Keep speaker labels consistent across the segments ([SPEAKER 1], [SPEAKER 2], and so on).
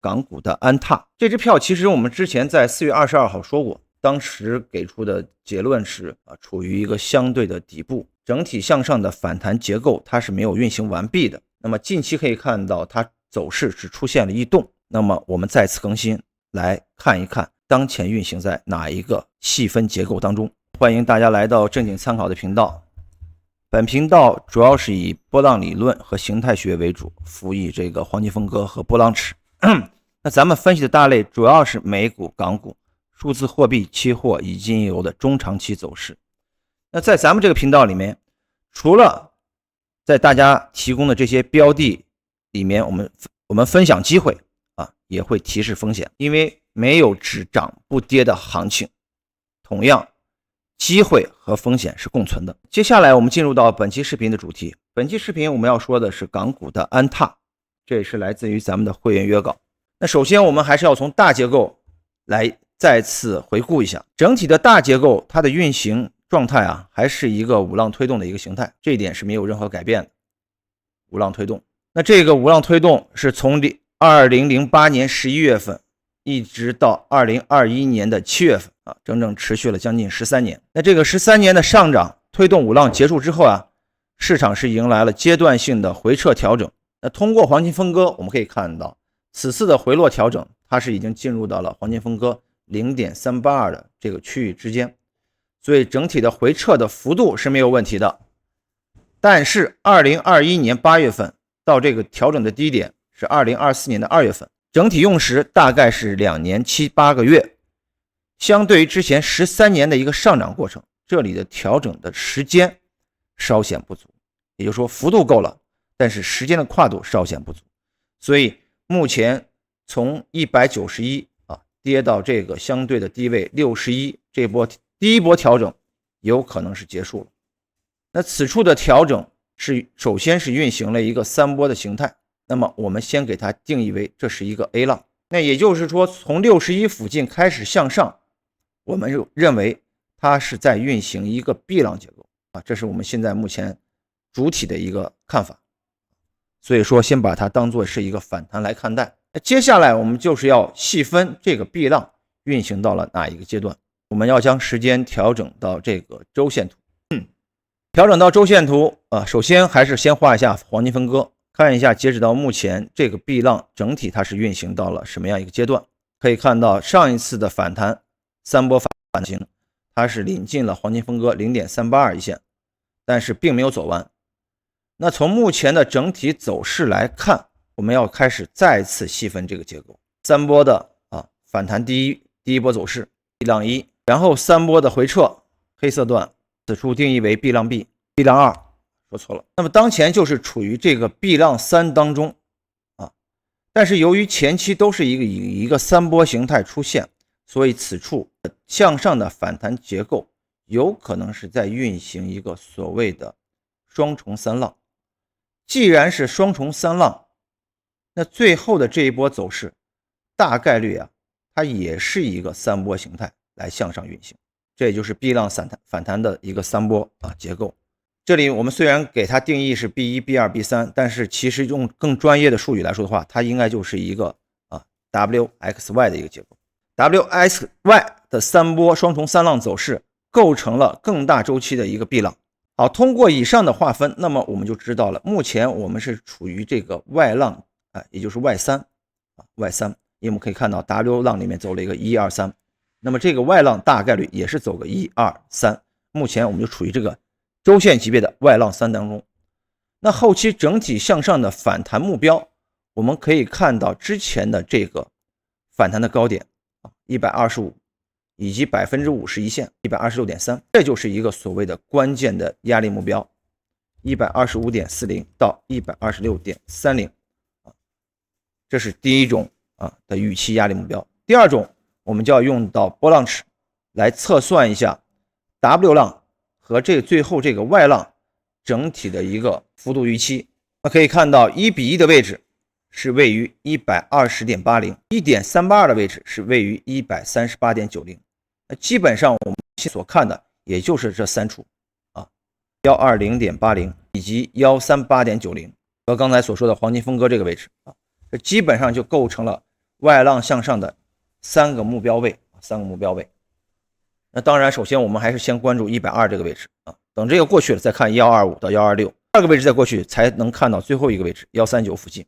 [SPEAKER 1] 港股的安踏。这支票其实我们之前在4月22号说过，当时给出的结论是处于一个相对的底部，整体向上的反弹结构它是没有运行完毕的。那么近期可以看到它走势只出现了异动，那么我们再次更新来看一看当前运行在哪一个细分结构当中。欢迎大家来到正经参考的频道，本频道主要是以波浪理论和形态学为主，辅以这个黄金分割和波浪尺。那咱们分析的大类主要是美股、港股、数字货币、期货以及金油的中长期走势。那在咱们这个频道里面，除了在大家提供的这些标的里面，我们分享机会也会提示风险，因为没有只涨不跌的行情，同样机会和风险是共存的。接下来我们进入到本期视频的主题。本期视频我们要说的是港股的安踏，这也是来自于咱们的会员约稿。那首先我们还是要从大结构来再次回顾一下，整体的大结构它的运行状态还是一个五浪推动的一个形态，这一点是没有任何改变的。五浪推动，那这个五浪推动是从2008年11月份一直到2021年的7月份整整持续了将近13年。那这个13年的上涨推动五浪结束之后市场是迎来了阶段性的回撤调整。那通过黄金分割我们可以看到，此次的回落调整它是已经进入到了黄金分割 0.382 的这个区域之间，所以整体的回撤的幅度是没有问题的。但是2021年8月份到这个调整的低点是2024年的2月份，整体用时大概是2年7、8个月，相对于之前13年的一个上涨过程，这里的调整的时间稍显不足，也就是说幅度够了，但是时间的跨度稍显不足，所以目前从191跌到这个相对的低位61，这波第一波调整有可能是结束了。那此处的调整首先是运行了一个3波的形态，那么我们先给它定义为这是一个 A 浪，那也就是说从61附近开始向上，我们就认为它是在运行一个 B 浪结构这是我们现在目前主体的一个看法，所以说先把它当作是一个反弹来看待。接下来我们就是要细分这个 B 浪运行到了哪一个阶段，我们要将时间调整到这个周线图。调整到周线图首先还是先画一下黄金分割，看一下截止到目前这个 B 浪整体它是运行到了什么样一个阶段。可以看到上一次的反弹3波反行，它是临近了黄金分割 0.382 一线，但是并没有走完。那从目前的整体走势来看，我们要开始再次细分这个结构。3波的反弹第一波走势 B 浪1，然后3波的回撤黑色段，此处定义为 B 浪 B、B 浪2，说错了。那么当前就是处于这个 B 浪3当中但是由于前期都是以一个3波形态出现，所以此处向上的反弹结构有可能是在运行一个所谓的双重3浪。既然是双重3浪，那最后的这一波走势大概率它也是一个3波形态来向上运行，这也就是 B 浪反弹的一个3波结构。这里我们虽然给它定义是 B1、B2、B3， 但是其实用更专业的术语来说的话，它应该就是一个WXY 的一个结构。WXY 的3波双重3浪走势构成了更大周期的一个 B 浪。好，通过以上的划分，那么我们就知道了，目前我们是处于这个 Y 浪也就是 Y3 Y3， 因为我们可以看到 W 浪里面走了一个1、2、3，那么这个 Y 浪大概率也是走个1、2、3，目前我们就处于这个周线级别的 Y 浪3当中。那后期整体向上的反弹目标，我们可以看到之前的这个反弹的高点125以及 51% 一线 126.3， 这就是一个所谓的关键的压力目标 125.40 到 126.30， 这是第一种的预期压力目标。第二种我们就要用到波浪尺来测算一下 W 浪和最后这个 Y 浪整体的一个幅度预期。那可以看到1:1的位置是位于 120.80， 1.382 的位置是位于 138.90， 那基本上我们所看的也就是这3处120.80以及 138.90 和刚才所说的黄金分割这个位置这基本上就构成了外浪向上的3个目标位，3个目标位。那当然，首先我们还是先关注120这个位置啊，等这个过去了再看1225到126，二个位置再过去才能看到最后一个位置139附近。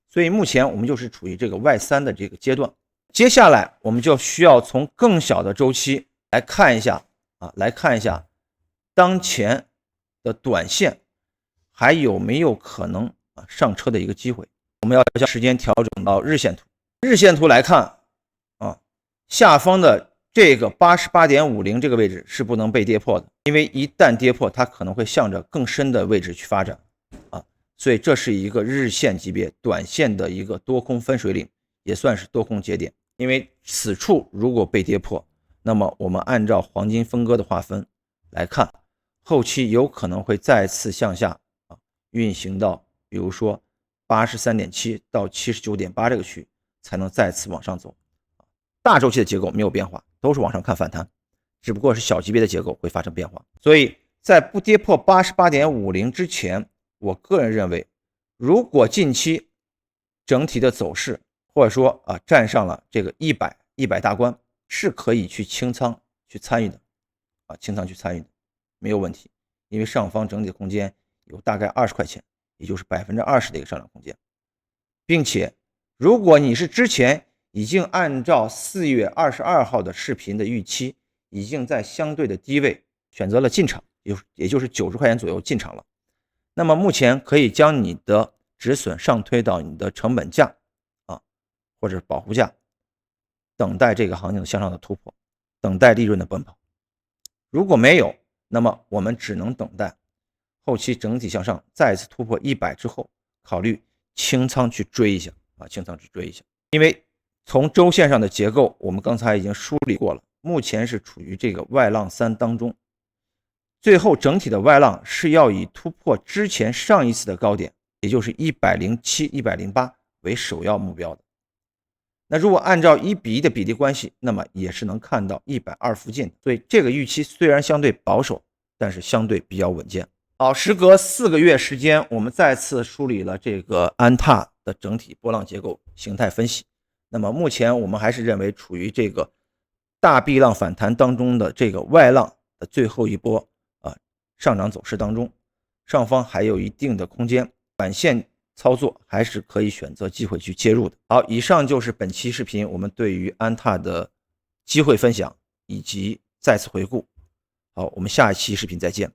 [SPEAKER 1] 所以目前我们就是处于这个Y3的这个阶段。接下来我们就需要从更小的周期来看一下当前的短线还有没有可能上车的一个机会。我们要将时间调整到日线图。日线图来看下方的这个 88.50 这个位置是不能被跌破的，因为一旦跌破，它可能会向着更深的位置去发展所以这是一个日线级别短线的一个多空分水岭，也算是多空节点。因为此处如果被跌破，那么我们按照黄金分割的划分来看，后期有可能会再次向下运行到比如说 83.7 到 79.8 这个区域，才能再次往上走。大周期的结构没有变化，都是往上看反弹，只不过是小级别的结构会发生变化。所以在不跌破 88.50 之前，我个人认为，如果近期整体的走势或者说站上了这个100大关，是可以去清仓去参与的清仓去参与的没有问题，因为上方整体的空间有大概20块钱，也就是 20% 的一个上涨空间。并且如果你是之前已经按照4月22号的视频的预期，已经在相对的低位选择了进场，也就是90块钱左右进场了，那么目前可以将你的止损上推到你的成本价或者保护价，等待这个行情向上的突破，等待利润的奔跑。如果没有，那么我们只能等待后期整体向上再次突破100之后，考虑清仓去追一下清仓去追一下。因为从周线上的结构我们刚才已经梳理过了，目前是处于这个外浪3当中，最后整体的外浪是要以突破之前上一次的高点，也就是107、108为首要目标的。那如果按照1:1的比例关系，那么也是能看到120附近，所以这个预期虽然相对保守，但是相对比较稳健。好，时隔4个月时间，我们再次梳理了这个安踏的整体波浪结构形态分析。那么目前我们还是认为处于这个大臂浪反弹当中的这个外浪的最后一波上涨走势当中，上方还有一定的空间，短线操作还是可以选择机会去介入的。好，以上就是本期视频我们对于安踏的机会分享以及再次回顾。好，我们下一期视频再见。